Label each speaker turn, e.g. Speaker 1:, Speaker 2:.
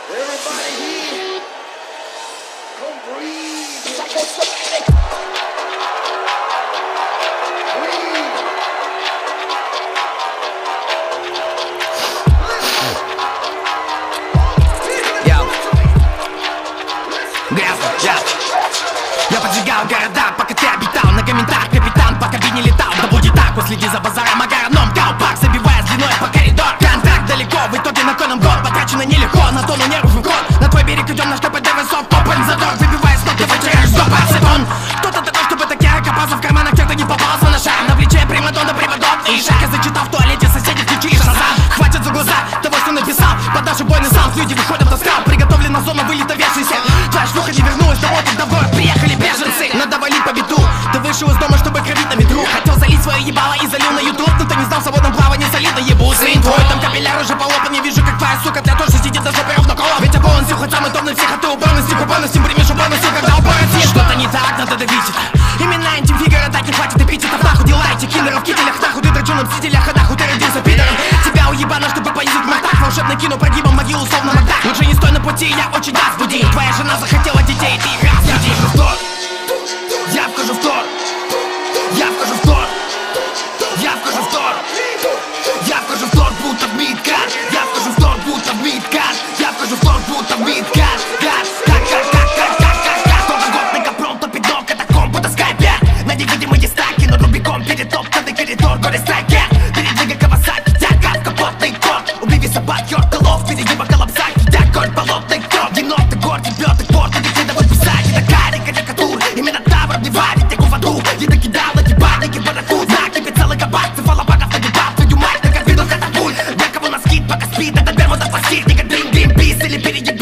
Speaker 1: Everybody here, come breathe.
Speaker 2: Я поджигал города, пока ты обитал на комментах, капитан, пока би не летал. Да будет так, следи за базаром, агроном, гаупак, забивая с длиной по коридор. Контакт далеко, в итоге на коном год потрачено нелегко, на тону нервов ход. На твой берег идем, на что ПДВ сок, опен задор, выбивая с ног, ты потеряешь стоп, ацетон. Кто-то такой, чтобы такие копался в карманах, тех, кто не попался на шаг. На плече примадонна, приводон, и шаг. Я зачитал в туалете, соседи включили шазам. Хватит за глаза того, что написал, под наш убойный саунд люди выходят на скал. Приготовлена зона, вылета вешайся. Твоя шлюха не вернулась домой, когда в город приехали беженцы. Надо валить по биту, ты вышел из дома, чтобы кровить на ветру. Хотел залить свое ебало и залил на ютуб, но ты не знал в свободном плавании, солидно ебу. Сын твой, там капилляр уже полопан, не вижу, как твоя сука, для тоже сидит на жопе ровно колом. Ведь полностью, хоть самый топный всех, а ты уборности, купонности, примешь уборности, когда упороть. Что-то не так, надо давить это. Именно интим-фигура, так не хватит эпитетов. Нахуй дела эти киллеров в кителях, нахуй ты драчу на мстителях, а нахуй ты родился пидором. Тебя уебано, чтобы понизить мартак, волшебное кино прогибом могилу, словно Макдак. Лучше не стой на пути, я очень разбуди. Твоя жена захотела детей, ты их разбуди. Я вхожу в тор, я вхожу в тор, я вхожу в тор, я вхожу в тор, будто в мидкат. Я вхожу в тор, будто в мидкат. Я вхожу в тор, будто в мидкат. Новогодный капрон, топит ног, это комп, будто скайпер. На невидимые стаки, но рубиком перетоптанный коридор, горе страйкер. Передвигай Кавасаки, тяга в капотный код. Убей собак, йорт, голов, впереди бакалапсак. Я горь, болотный код, енот, гор, ребёнок, порт, и выкидывай писать. Это карик, карикатур, именно тавр не варит, я в аду. Я докидал эти бадники, барахут. Накипит целый кабак, цифалопаков нагибал. Твою мать, на кабину катапульт. Для кого на скид, пока спит, это бермуда пластик. Нигга дрим, пис или перееб.